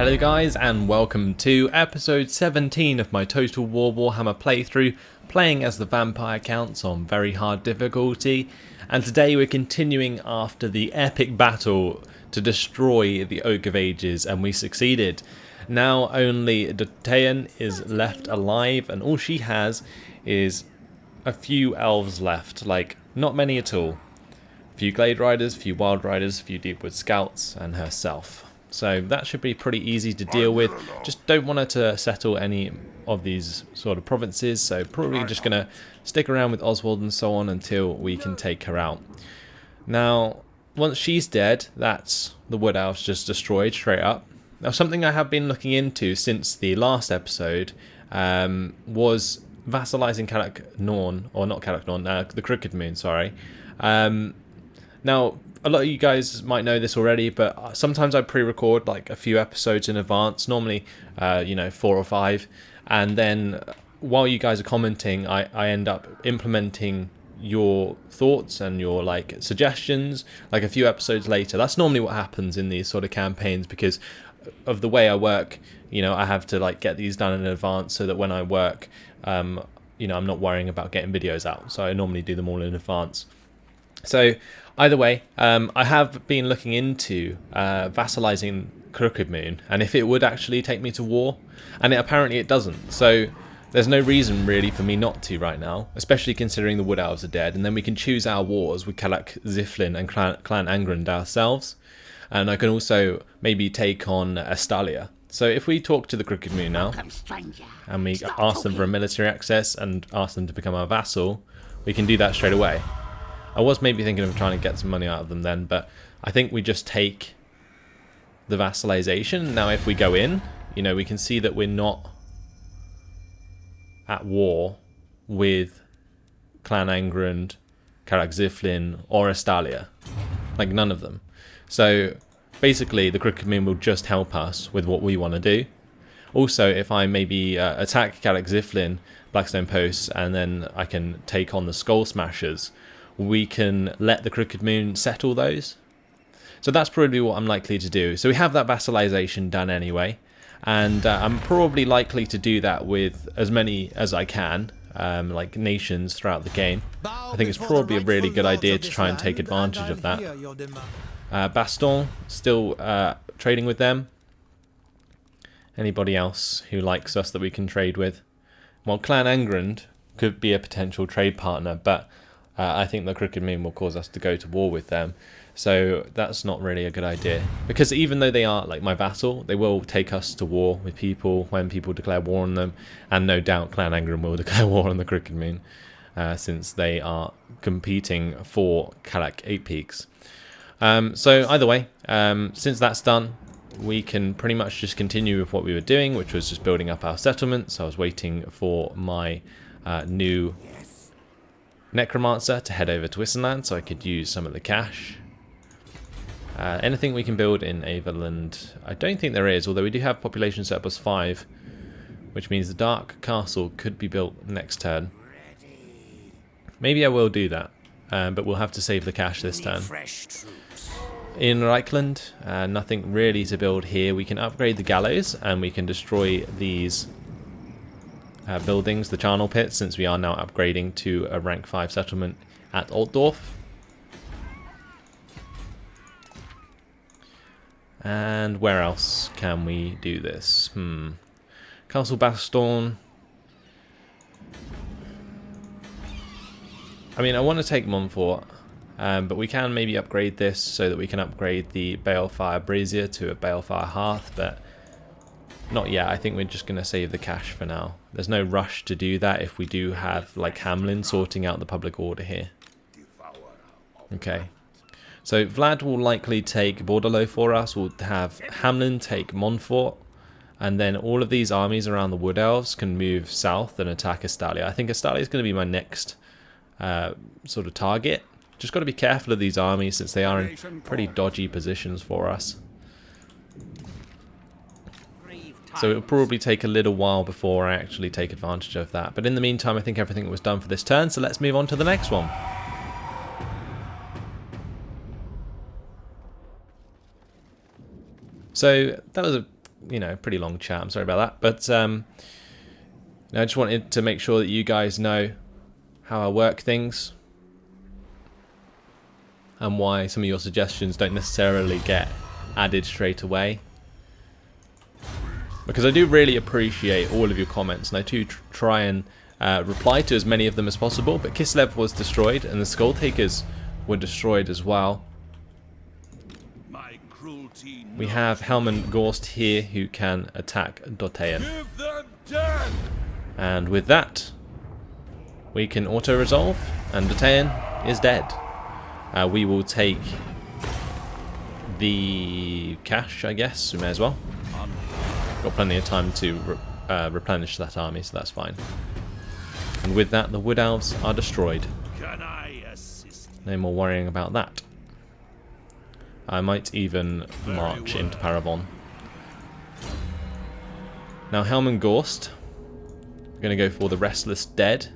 Hello guys, and welcome to episode 17 of my Total War Warhammer playthrough, playing as the Vampire Counts on very hard difficulty. And today we're continuing after the epic battle to destroy the Oak of Ages, and we succeeded. Now only Dotean is left alive, and all she has is a few elves left, like not many at all. A few Glade Riders, a few Wild Riders, a few Deepwood Scouts, and herself. So that should be pretty easy to deal with. Just don't want her to settle any of these sort of provinces, so probably just going to stick around with Oswald and so on until we can take her out. Now, once she's dead, that's the Wood Elves just destroyed straight up. Now, something I have been looking into since the last episode was vassalizing Karak Norn, or not Karak Norn, the Crooked Moon, sorry. Now, a lot of you guys might know this already, but sometimes I pre-record like a few episodes in advance, normally, 4 or 5, and then while you guys are commenting, I end up implementing your thoughts and your like suggestions like a few episodes later. That's normally what happens in these sort of campaigns because of the way I work. I have to like get these done in advance so that when I work, I'm not worrying about getting videos out. So I normally do them all in advance. So either way, I have been looking into vassalizing Crooked Moon, and if it would actually take me to war, and apparently it doesn't. So there's no reason really for me not to right now, especially considering the Wood Elves are dead, and then we can choose our wars with Kalak Ziflin and Clan Angrand ourselves, and I can also maybe take on Estalia. So if we talk to the Crooked Moon now, and we ask them for a military access and ask them to become our vassal, we can do that straight away. I was maybe thinking of trying to get some money out of them then, but I think we just take the vassalization. Now if we go in, we can see that we're not at war with Clan Angrand, Karak Ziflin, or Estalia. Like none of them. So basically the Crooked Moon will just help us with what we want to do. Also, if I maybe attack Karak Ziflin, Blackstone Posts, and then I can take on the Skull Smashers, we can let the Crooked Moon settle those. So that's probably what I'm likely to do. So we have that vassalization done anyway, and I'm probably likely to do that with as many as I can, like nations throughout the game. I think it's probably a really good idea to try and take advantage of that. Baston, still trading with them. Anybody else who likes us that we can trade with? Well, Clan Angrand could be a potential trade partner, but I think the Crooked Moon will cause us to go to war with them. So that's not really a good idea. Because even though they are like my vassal, they will take us to war with people when people declare war on them. And no doubt Clan Angrand will declare war on the Crooked Moon. Since they are competing for Kalak 8 Peaks. So either way, since that's done, we can pretty much just continue with what we were doing, which was just building up our settlements. I was waiting for my new Necromancer to head over to Wissenland so I could use some of the cash. Anything we can build in Averland, I don't think there is, although we do have population surplus 5, which means the Dark Castle could be built next turn. Maybe I will do that, but we'll have to save the cash this turn. In Reichland, nothing really to build here. We can upgrade the gallows and we can destroy these buildings, the charnel pits, since we are now upgrading to a rank 5 settlement at Altdorf. And where else can we do this? Castle Baston. I mean, I want to take Montfort, but we can maybe upgrade this so that we can upgrade the Balefire Brazier to a Balefire Hearth, but not yet. I think we're just going to save the cash for now. There's no rush to do that if we do have like Hamlin sorting out the public order here. Okay. So Vlad will likely take Bordelot for us. We'll have Hamlin take Montfort. And then all of these armies around the Wood Elves can move south and attack Estalia. I think Estalia is going to be my next sort of target. Just got to be careful of these armies since they are in pretty dodgy positions for us. So it'll probably take a little while before I actually take advantage of that. But in the meantime, I think everything was done for this turn, so let's move on to the next one. So that was a you know, pretty long chat. I'm sorry about that. But I just wanted to make sure that you guys know how I work things and why some of your suggestions don't necessarily get added straight away. Because I do really appreciate all of your comments, and I do try and reply to as many of them as possible. But Kislev was destroyed, and the Skull Takers were destroyed as well. We have Helman Gorst here who can attack Dotean. And with that, we can auto-resolve, and Dotean is dead. We will take the cash, I guess. We may as well. Got plenty of time to replenish that army, so that's fine. And with that, the Wood Elves are destroyed. No more worrying about that. I might even march into Parabon. Now, Helman Gorst. We're going to go for the Restless Dead.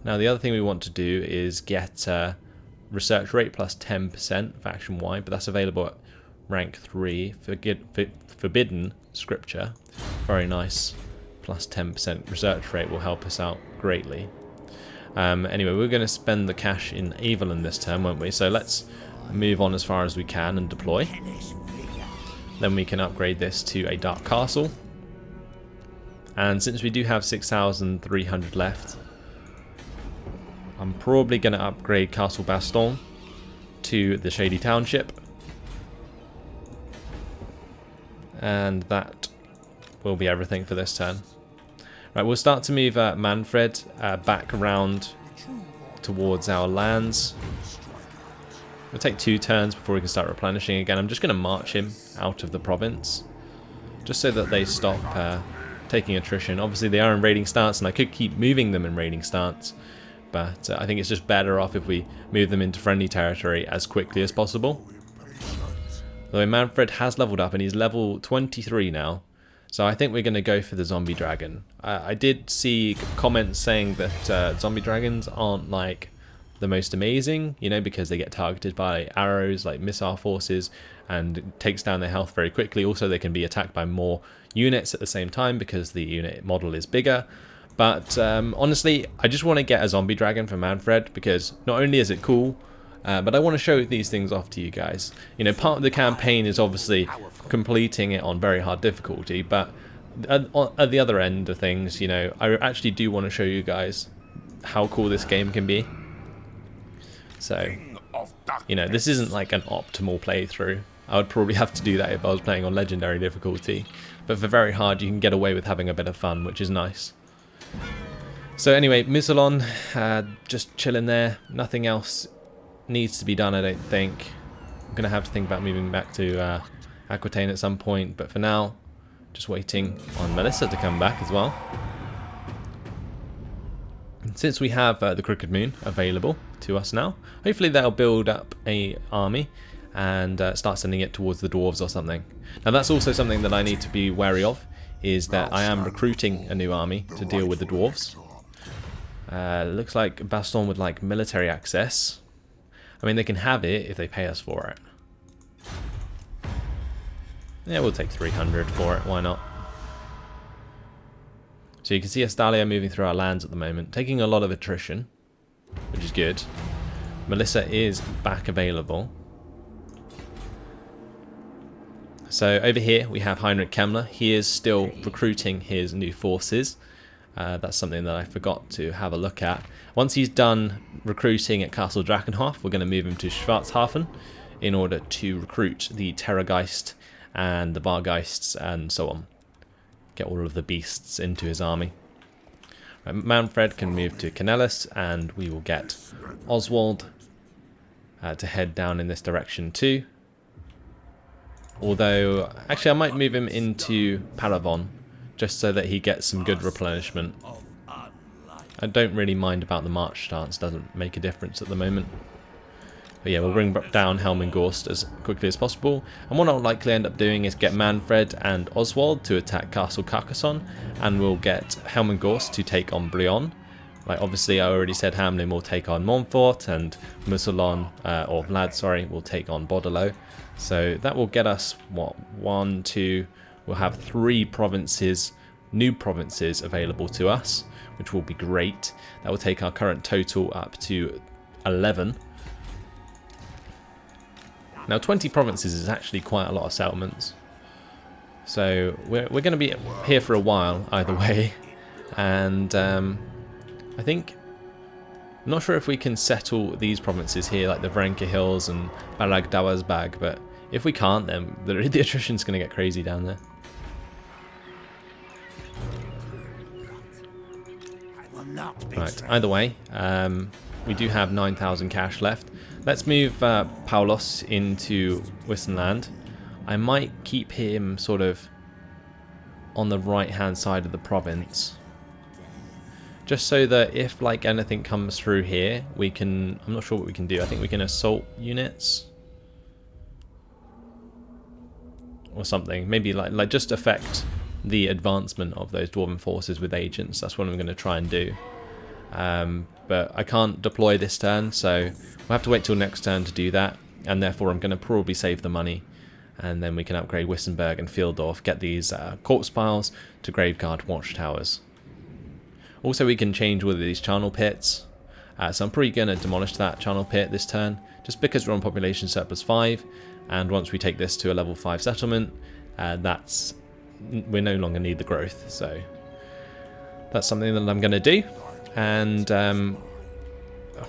Now, the other thing we want to do is get research rate plus 10% faction-wide, but that's available at rank 3. Forbidden Scripture. Very nice. Plus 10% research rate will help us out greatly. Anyway, we're going to spend the cash in Evelyn this turn, won't we? So let's move on as far as we can and deploy. Then we can upgrade this to a Dark Castle. And since we do have 6,300 left, I'm probably going to upgrade Castle Baston to the Shady Township. And that will be everything for this turn. Right, we'll start to move Mannfred back around towards our lands. It'll take 2 turns before we can start replenishing again. I'm just going to march him out of the province, just so that they stop taking attrition. Obviously they are in raiding stance, and I could keep moving them in raiding stance, but I think it's just better off if we move them into friendly territory as quickly as possible. Although Mannfred has leveled up, and he's level 23 now, so I think we're going to go for the zombie dragon. I did see comments saying that zombie dragons aren't like the most amazing, you know, because they get targeted by arrows like missile forces, and it takes down their health very quickly. Also, they can be attacked by more units at the same time because the unit model is bigger. But honestly, I just want to get a zombie dragon for Mannfred, because not only is it cool, but I want to show these things off to you guys. You know, part of the campaign is obviously completing it on very hard difficulty, but at the other end of things, you know, I actually do want to show you guys how cool this game can be. So, you know, this isn't like an optimal playthrough. I would probably have to do that if I was playing on legendary difficulty, but for very hard you can get away with having a bit of fun, which is nice. So anyway, Musalon, just chilling there. Nothing else needs to be done, I don't think. I'm going to have to think about moving back to Aquitaine at some point, but for now, just waiting on Melissa to come back as well. Since we have the Crooked Moon available to us now, hopefully that'll build up a army and start sending it towards the dwarves or something. Now that's also something that I need to be wary of, is that I am recruiting a new army to deal with the dwarves. Looks like Baston would like military access. I mean, they can have it if they pay us for it. Yeah, we'll take 300 for it, why not? So you can see Estalia moving through our lands at the moment, taking a lot of attrition, which is good. Melissa is back available. So over here we have Heinrich Kemmler. He is still recruiting his new forces. That's something that I forgot to have a look at. Once he's done recruiting at Castle Drakenhof, we're going to move him to Schwarzhafen in order to recruit the Terrorgeist and the Bargeists and so on. Get all of the beasts into his army. Right, Mannfred can move to Canellis, and we will get Oswald to head down in this direction too. Although, actually I might move him into Paravon, just so that he gets some good replenishment. I don't really mind about the march stance, doesn't make a difference at the moment. But yeah, we'll bring down Helman Gorst as quickly as possible. And what I'll likely end up doing is get Mannfred and Oswald to attack Castle Carcassonne, and we'll get Helman Gorst to take on Brion. Like, obviously I already said Hamlin will take on Montfort, and Moussolon, or Vlad, sorry, will take on Bordelot. So that will get us, what, 1, 2, we'll have 3 provinces, new provinces available to us, which will be great. That will take our current total up to 11. Now 20 provinces is actually quite a lot of settlements. So we're going to be here for a while either way. And I think, I'm not sure if we can settle these provinces here, like the Vrenka Hills and Baragdawazbag, but if we can't, then the attrition's going to get crazy down there. Right, either way, we do have 9,000 cash left. Let's move Paulos into Wissenland. I might keep him sort of on the right-hand side of the province, just so that if like anything comes through here, we can. I'm not sure what we can do. I think we can assault units or something. Maybe like just affect the advancement of those dwarven forces with agents. That's what I'm going to try and do. But I can't deploy this turn, so we'll have to wait till next turn to do that, and therefore I'm going to probably save the money, and then we can upgrade Wissenberg and Fieldorf, get these corpse piles to Graveguard watchtowers. Also, we can change all of these charnel pits, so I'm probably going to demolish that charnel pit this turn, just because we're on population surplus 5, and once we take this to a level 5 settlement, we no longer need the growth, so that's something that I'm going to do. And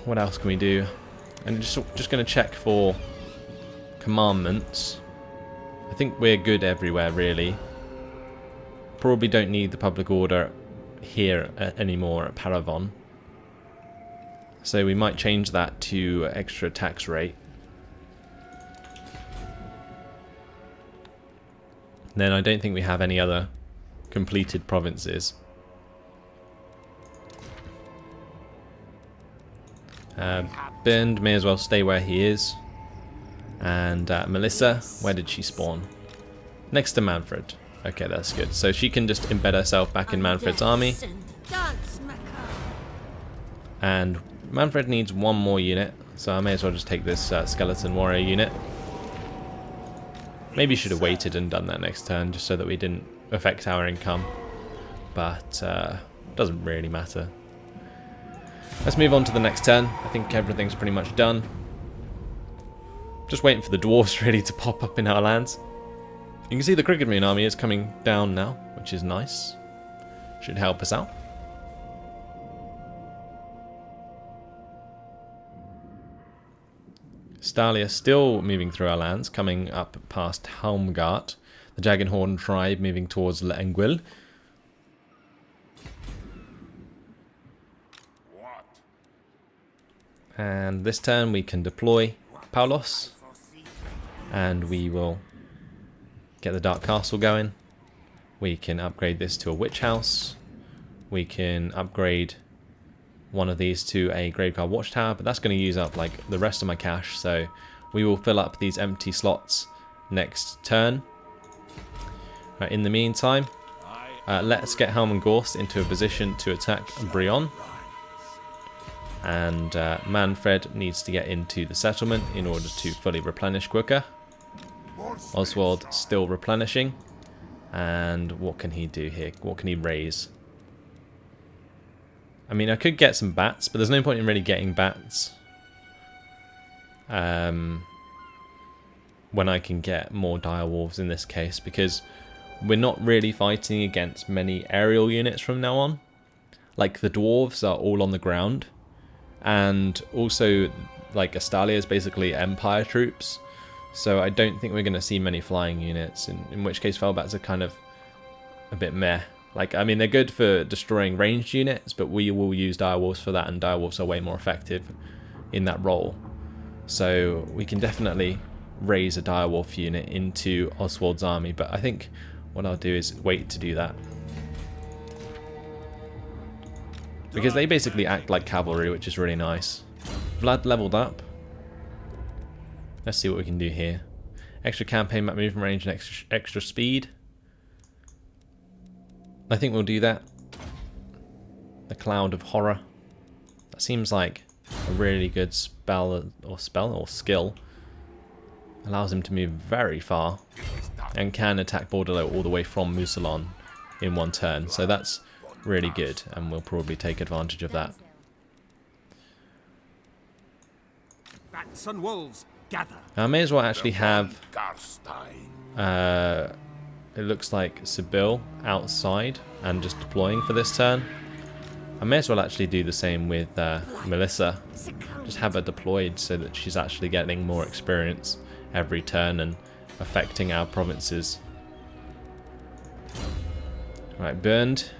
what else can we do? And just going to check for commandments. I think we're good everywhere, really. Probably don't need the public order here anymore at Paravon. So we might change that to extra tax rate. Then I don't think we have any other completed provinces. Bernd may as well stay where he is. And Melissa, where did she spawn? Next to Mannfred. Okay, that's good. So she can just embed herself back in Mannfred's army. And Mannfred needs 1 more unit, so I may as well just take this skeleton warrior unit. Maybe should have waited and done that next turn, just so that we didn't affect our income. But doesn't really matter. Let's move on to the next turn. I think everything's pretty much done. Just waiting for the dwarves really to pop up in our lands. You can see the Cricket Moon army is coming down now, which is nice. Should help us out. Stalia still moving through our lands, coming up past Helmgart. The Jagenhorn tribe moving towards Lengwil. And this turn we can deploy Paulos, and we will get the Dark Castle going. We can upgrade this to a Witch House. We can upgrade one of these to a Graveguard Watchtower, but that's going to use up like the rest of my cash, so we will fill up these empty slots next turn. Right, in the meantime, let's get Helmengorst into a position to attack Brion. And Mannfred needs to get into the settlement in order to fully replenish quicker. Oswald still replenishing. And what can he do here? What can he raise? I mean, I could get some bats, but there's no point in really getting bats when I can get more direwolves in this case, because we're not really fighting against many aerial units from now on. Like, the dwarves are all on the ground. And also, like, Astalia is basically Empire troops, so I don't think we're going to see many flying units, in which case Felbats are kind of a bit meh. Like, I mean, they're good for destroying ranged units, but we will use direwolves for that, and direwolves are way more effective in that role. So we can definitely raise a direwolf unit into Oswald's army, but I think what I'll do is wait to do that. Because they basically act like cavalry, which is really nice. Vlad leveled up. Let's see what we can do here. Extra campaign map movement range and extra speed. I think we'll do that. The Cloud of Horror. That seems like a really good skill. Allows him to move very far. and can attack Bordello all the way from Mousillon in one turn. So that's really good, and we'll probably take advantage of that. Bats and wolves, gather. I may as well actually have, it looks like Sibyl outside and just deploying for this turn. I may as well actually do the same with Melissa. Just have her deployed so that she's actually getting more experience every turn and affecting our provinces. Right, Bernd.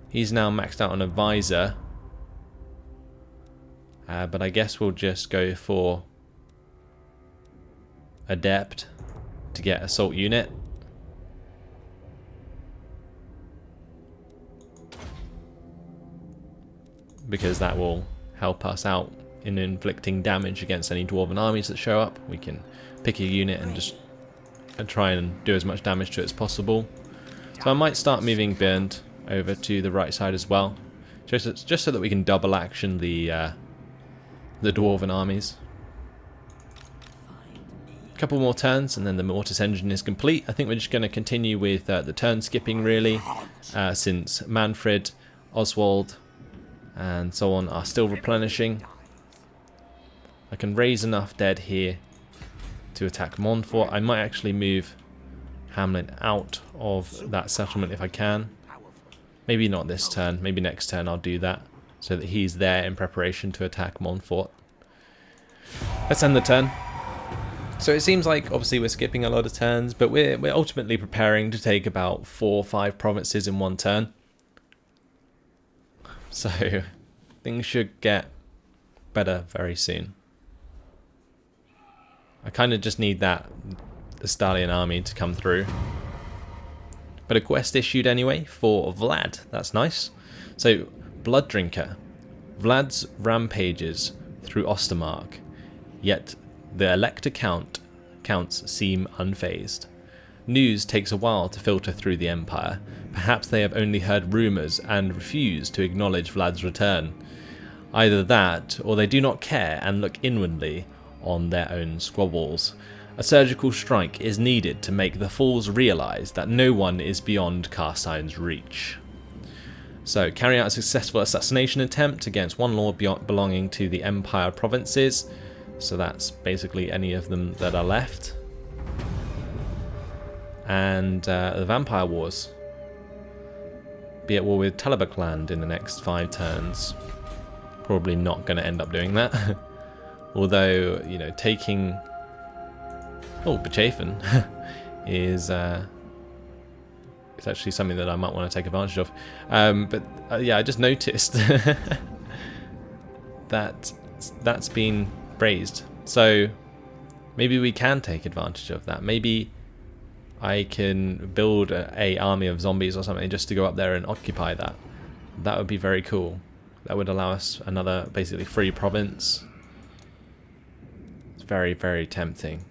He's now maxed out on Advisor. But I guess we'll just go for Adept to get Assault Unit. Because that will help us out in inflicting damage against any Dwarven armies that show up. We can pick a unit and just try and do as much damage to it as possible. So I might start moving Bernd over to the right side as well, just so that we can double action the Dwarven armies. A couple more turns and then the Mortis engine is complete. I think we're just going to continue with the turn skipping really, since Mannfred, Oswald and so on are still replenishing. I can raise enough dead here to attack Montfort. I might actually move Hamlin out of that settlement if I can. Maybe not this turn, maybe next turn I'll do that, so that he's there in preparation to attack Montfort. Let's end the turn. So it seems like obviously we're skipping a lot of turns, but we're ultimately preparing to take about 4 or 5 provinces in one turn. So things should get better very soon. I kind of just need the Stallion army to come through. But a quest issued anyway for Vlad. That's nice. So, Blood Drinker. Vlad's rampages through Ostermark, yet the Elector counts seem unfazed. News takes a while to filter through the Empire. Perhaps they have only heard rumours and refuse to acknowledge Vlad's return. Either that, or they do not care and look inwardly on their own squabbles. A surgical strike is needed to make the fools realise that no one is beyond Carstein's reach. So, carry out a successful assassination attempt against one lord belonging to the Empire provinces. So that's basically any of them that are left. And the Vampire Wars. Be at war with Talabakland in the next 5 turns. Probably not going to end up doing that. Although, you know, taking... Oh, Bechafen is it's actually something that I might want to take advantage of. Yeah, I just noticed that that's been raised. So maybe we can take advantage of that. Maybe I can build a army of zombies or something just to go up there and occupy that. That would be very cool. That would allow us another basically free province. It's very, very tempting.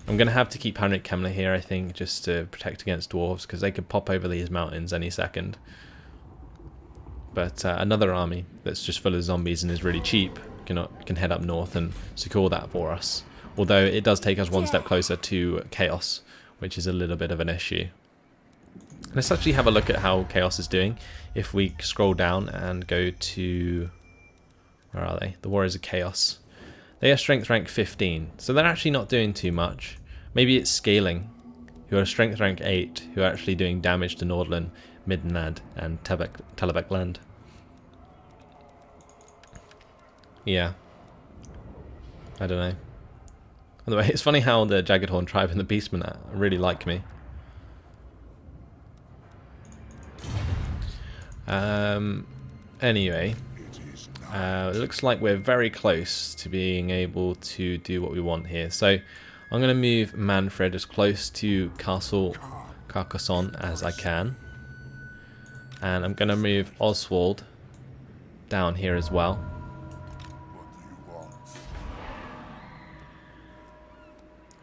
I'm going to have to keep Heinrich Kemmler here, I think, just to protect against dwarves, because they could pop over these mountains any second. But another army that's just full of zombies and is really cheap can head up north and secure that for us. Although it does take us one step closer to Chaos, which is a little bit of an issue. Let's actually have a look at how Chaos is doing. If we scroll down and go to... Where are they? The Warriors of Chaos. They are strength rank 15, so they're actually not doing too much. Maybe it's Scaling, who are strength rank 8, who are actually doing damage to Nordland, Midnad, and Talabekland. Yeah. I don't know. By the way, it's funny how the Jagged Horn tribe and the Beastmen really like me. Anyway. It looks like we're very close to being able to do what we want here. So I'm going to move Mannfred as close to Castle Carcassonne as I can. And I'm going to move Oswald down here as well.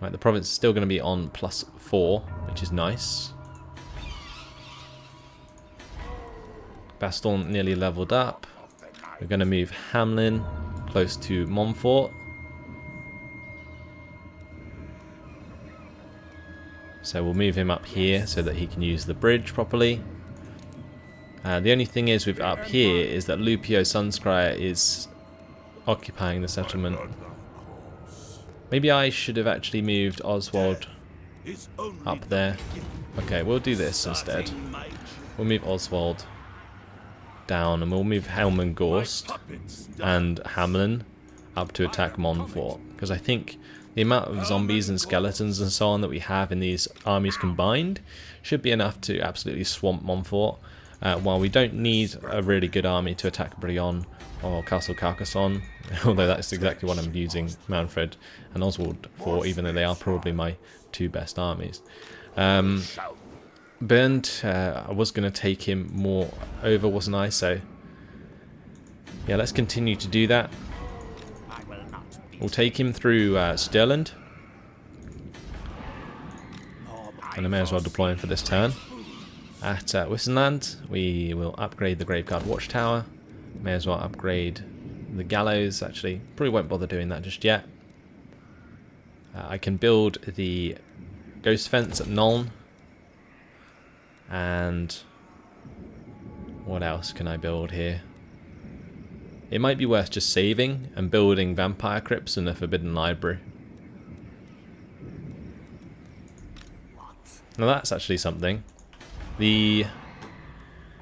Right, the province is still going to be on +4, which is nice. Baston nearly leveled up. We're going to move Hamlin close to Montfort. So we'll move him up here so that he can use the bridge properly. The only thing is with up here is that Lupio Sunscryer is occupying the settlement. Maybe I should have actually moved Oswald up there. Okay, we'll do this instead. We'll move Oswald down, and we'll move Helmengorst and Hamlin up to attack Montfort, because I think the amount of zombies and skeletons and so on that we have in these armies combined should be enough to absolutely swamp Montfort. While we don't need a really good army to attack Brionne or Castle Carcassonne, although that's exactly what I'm using Mannfred and Oswald for, even though they are probably my two best armies. Bernd, I was going to take him more over, wasn't I? So, yeah, let's continue to do that. We'll take him through Stirland. And I may as well deploy him for this turn. At Wissenland, we will upgrade the Graveguard Watchtower. May as well upgrade the Gallows. Actually, probably won't bother doing that just yet. I can build the Ghost Fence at Nuln. And what else can I build here? It might be worth just saving and building Vampire Crypts and a Forbidden Library. Now that's actually something. The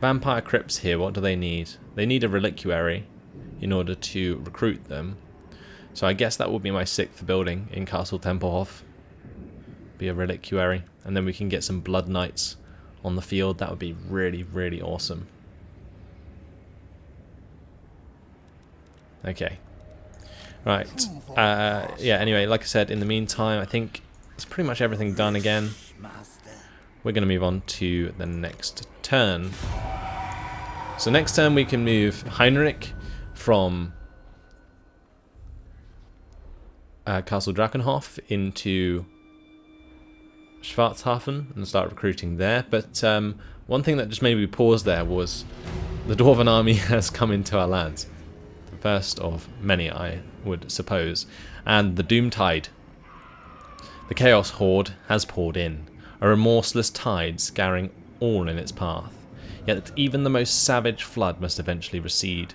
Vampire Crypts here, what do they need? They need a Reliquary in order to recruit them. So I guess that will be my 6th building in Castle Tempelhof. Be a Reliquary. And then we can get some Blood Knights on the field. That would be really, really awesome. Okay. Right. Yeah, anyway, like I said, in the meantime, I think it's pretty much everything done again. We're going to move on to the next turn. So next turn we can move Heinrich from Castle Drakenhof into Schwarzhafen and start recruiting there. But one thing that just made me pause there was the Dwarven army has come into our lands. The first of many, I would suppose. And the Doomtide, the Chaos Horde, has poured in. A remorseless tide scouring all in its path. Yet even the most savage flood must eventually recede,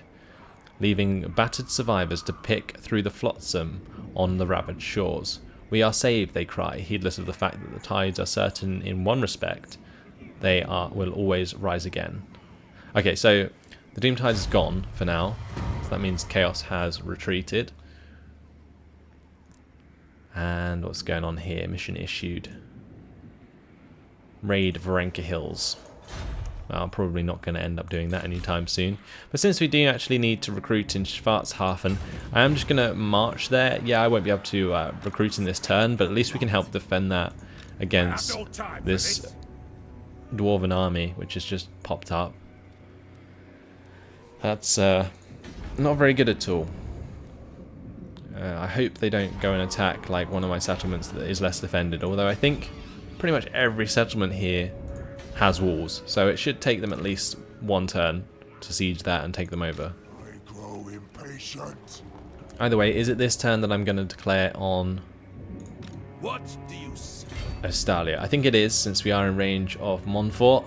leaving battered survivors to pick through the flotsam on the ravaged shores. We are saved, they cry, heedless of the fact that the tides are certain in one respect. They will always rise again. Okay, so the Doomtide is gone for now. So that means Chaos has retreated. And what's going on here? Mission issued. Raid Varenka Hills. Well, I'm probably not going to end up doing that anytime soon. But since we do actually need to recruit in Schwarzhafen, I am just going to march there. Yeah, I won't be able to recruit in this turn, but at least we can help defend that against this Dwarven army, which has just popped up. That's not very good at all. I hope they don't go and attack like one of my settlements that is less defended, although I think pretty much every settlement here has walls, so it should take them at least one turn to siege that and take them over. I grow impatient. Either way, is it this turn that I'm going to declare on What do you see? Estalia? I think it is, since we are in range of Montfort,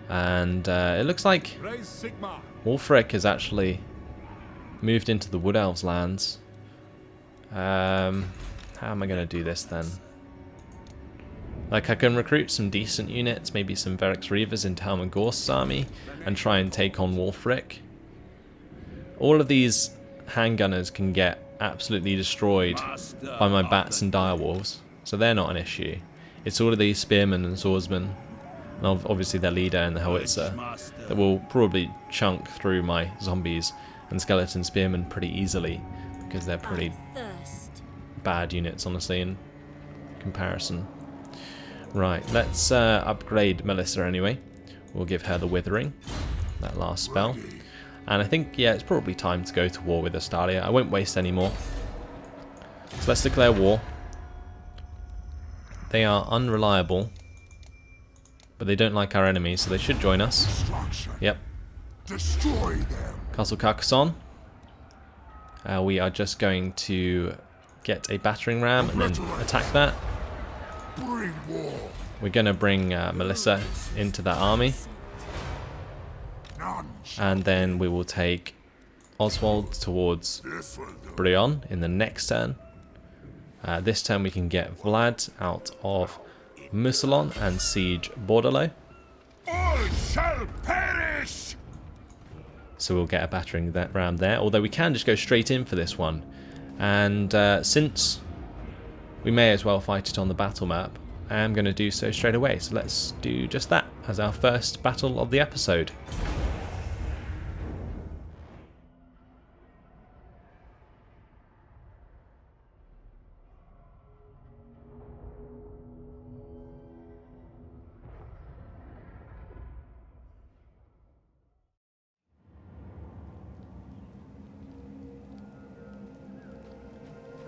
and it looks like Raise Sigmar. Wulfric has actually moved into the Wood Elves lands. How am I going to do this then? Like, I can recruit some decent units, maybe some Verix Reavers into Helmengorst's army, and try and take on Wulfric. All of these handgunners can get absolutely destroyed by my bats and direwolves, so they're not an issue. It's all of these spearmen and swordsmen, and obviously their leader and the howitzer, that will probably chunk through my zombies and skeleton spearmen pretty easily, because they're pretty bad units, honestly, in comparison. Right, let's upgrade Melissa anyway. We'll give her the Withering, that last spell. And I think, yeah, it's probably time to go to war with Estalia. I won't waste any more. So let's declare war. They are unreliable, but they don't like our enemies, so they should join us. Yep. Destroy them. Castle Carcassonne. We are just going to get a battering ram and then attack that. Bring war. we're going to bring Melissa into that army. None. And then we will take Oswald towards This will do. Brion in the next turn. This turn we can get Vlad out of Musalon and siege Bordello. All shall perish. So we'll get a battering ram there. Although we can just go straight in for this one. And since we may as well fight it on the battle map, I am going to do so straight away. So let's do just that as our first battle of the episode.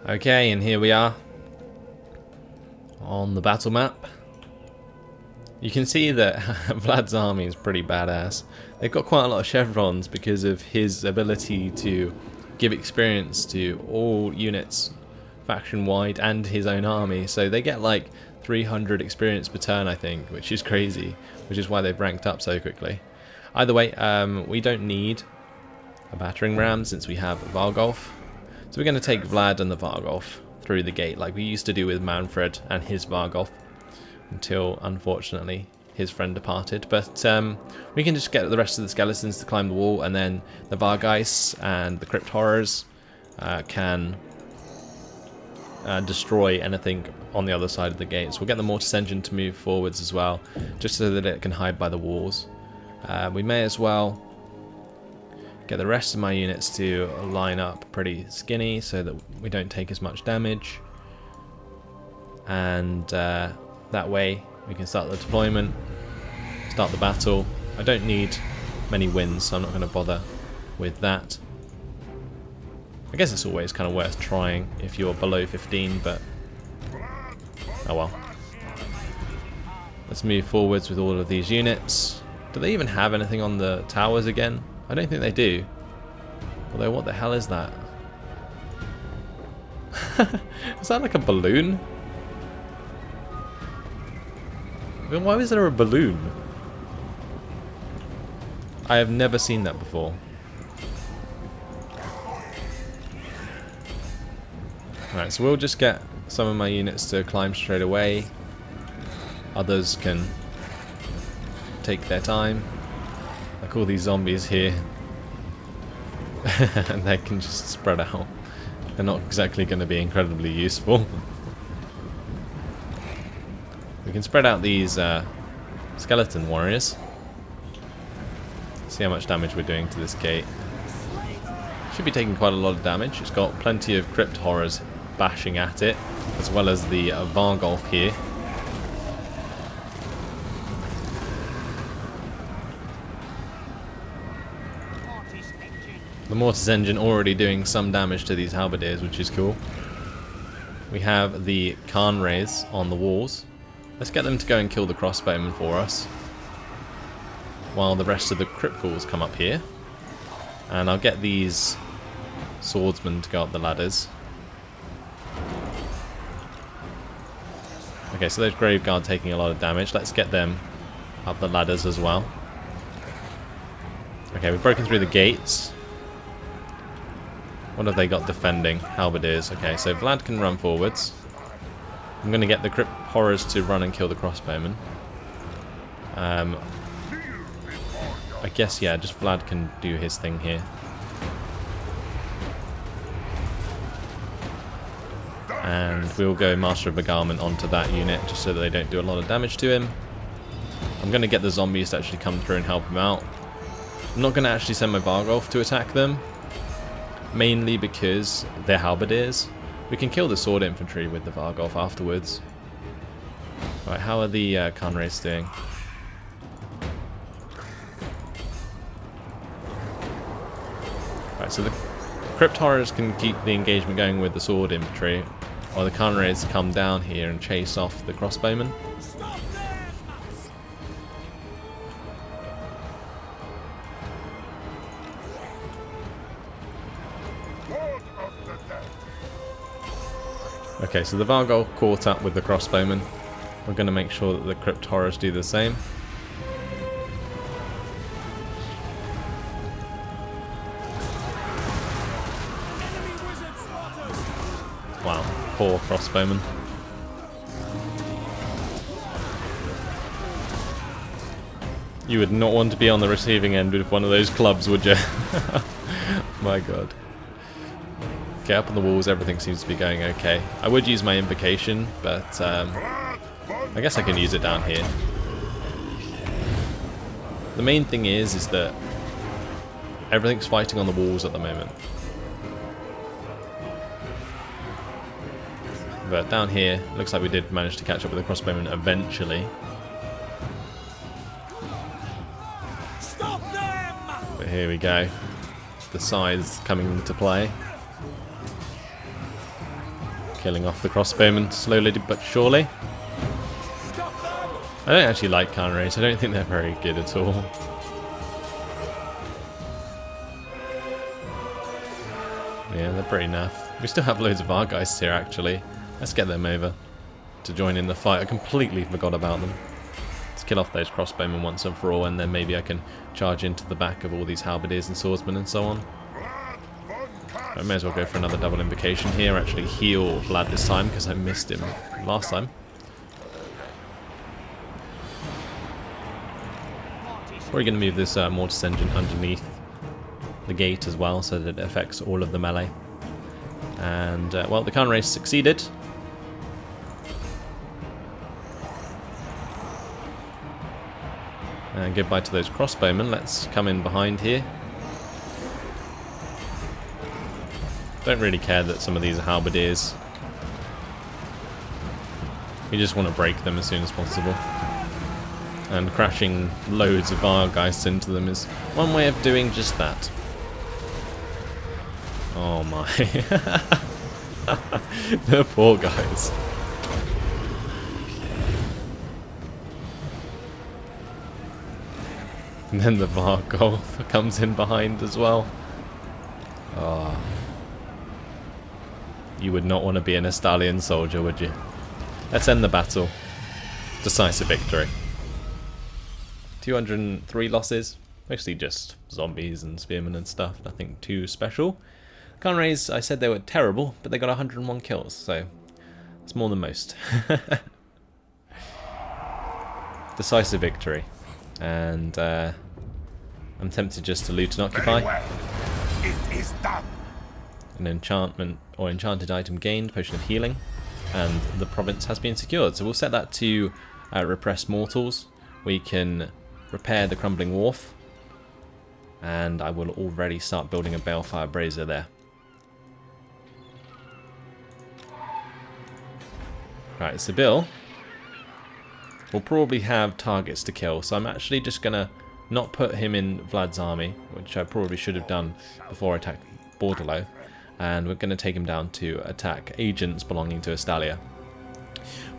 Okay, and here we are on the battle map. You can see that Vlad's army is pretty badass. They've got quite a lot of chevrons because of his ability to give experience to all units faction-wide and his own army. So they get like 300 experience per turn, I think, which is crazy, which is why they've ranked up so quickly. Either way, we don't need a battering ram since we have Vargolf. So we're going to take Vlad and the Vargolf through the gate like we used to do with Mannfred and his Vargolf until, unfortunately, his friend departed. But we can just get the rest of the skeletons to climb the wall, and then the Vargeist and the Crypt Horrors can destroy anything on the other side of the gate. So we'll get the Mortis Engine to move forwards as well, just so that it can hide by the walls. We may as well get the rest of my units to line up pretty skinny so that we don't take as much damage, and that way we can start the deployment, start the battle. I don't need many wins, so I'm not going to bother with that. I guess it's always kind of worth trying if you're below 15, but oh well. Let's move forwards with all of these units. Do they even have anything on the towers again? I don't think they do. Although, what the hell is that? Is that like a balloon? Why is there a balloon? I have never seen that before. Alright, so we'll just get some of my units to climb straight away. Others can take their time. Like all these zombies here. And they can just spread out. They're not exactly going to be incredibly useful. We can spread out these skeleton warriors. See how much damage we're doing to this gate. Should be taking quite a lot of damage. It's got plenty of Crypt Horrors bashing at it, as well as the Vargolf here. The Mortis Engine already doing some damage to these halberdiers, which is cool. We have the Khan Rays on the walls. Let's get them to go and kill the crossbowmen for us, while the rest of the Crypt Ghouls come up here. And I'll get these swordsmen to go up the ladders. Okay, so those Graveguard taking a lot of damage. Let's get them up the ladders as well. Okay, we've broken through the gates. What have they got defending? Halberdiers. Okay, so Vlad can run forwards. I'm going to get the Crypt Horrors to run and kill the crossbowmen. I guess, yeah, just Vlad can do his thing here. And we'll go Master of Beguilement onto that unit, just so that they don't do a lot of damage to him. I'm going to get the zombies to actually come through and help him out. I'm not going to actually send my Vargolf to attack them, mainly because they're halberdiers. We can kill the sword infantry with the Vargolf afterwards. Right, how are the Khan Rays doing? Right, so the Crypt Horrors can keep the engagement going with the sword infantry, or the Khan Rays come down here and chase off the crossbowmen. Okay, so the Vargolf caught up with the crossbowmen. We're going to make sure that the crypt horrors do the same. Wow, poor crossbowman. You would not want to be on the receiving end with one of those clubs, would you? My god. Okay, up on the walls, everything seems to be going okay. I would use my invocation, but I guess I can use it down here. The main thing is that everything's fighting on the walls at the moment. But down here, looks like we did manage to catch up with the crossbowman eventually. Stop them! But here we go. The scythes coming into play. Killing off the crossbowman slowly but surely. I don't actually like counter race. I don't think they're very good at all. Yeah, they're pretty naff. We still have loads of our guys here actually. Let's get them over to join in the fight. I completely forgot about them. Let's kill off those crossbowmen once and for all, and then maybe I can charge into the back of all these halberdiers and swordsmen and so on. I may as well go for another double invocation here. Actually heal Vlad this time because I missed him last time. We're going to move this mortis engine underneath the gate as well so that it affects all of the melee. And, well, the counter race succeeded. And goodbye to those crossbowmen. Let's come in behind here. Don't really care that some of these are halberdiers. We just want to break them as soon as possible. And crashing loads of Vargeists into them is one way of doing just that. Oh my. The poor guys. And then the Vargolf comes in behind as well. Oh. You would not want to be an Estalian soldier, would you? Let's end the battle. Decisive victory. 203 losses. Mostly just zombies and spearmen and stuff. Nothing too special. Conrays, I said they were terrible, but they got 101 kills, so it's more than most. Decisive victory. And I'm tempted just to loot and occupy. Well. It is done. An enchantment or enchanted item gained, potion of healing, and the province has been secured. So we'll set that to repress mortals. We can repair the crumbling wharf, and I will already start building a balefire brazier there. Right, Sibyl will probably have targets to kill, so I'm actually just gonna not put him in Vlad's army, which I probably should have done before I attacked Bordello, and we're going to take him down to attack agents belonging to Estalia.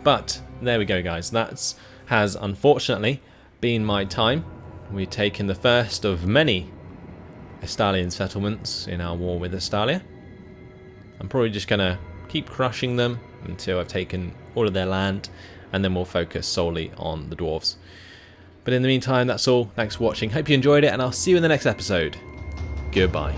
But there we go, guys. That has unfortunately been my time. We've taken the first of many Estalian settlements in our war with Estalia. I'm probably just going to keep crushing them until I've taken all of their land, and then we'll focus solely on the dwarves. But in the meantime, that's all. Thanks for watching. Hope you enjoyed it, and I'll see you in the next episode. Goodbye.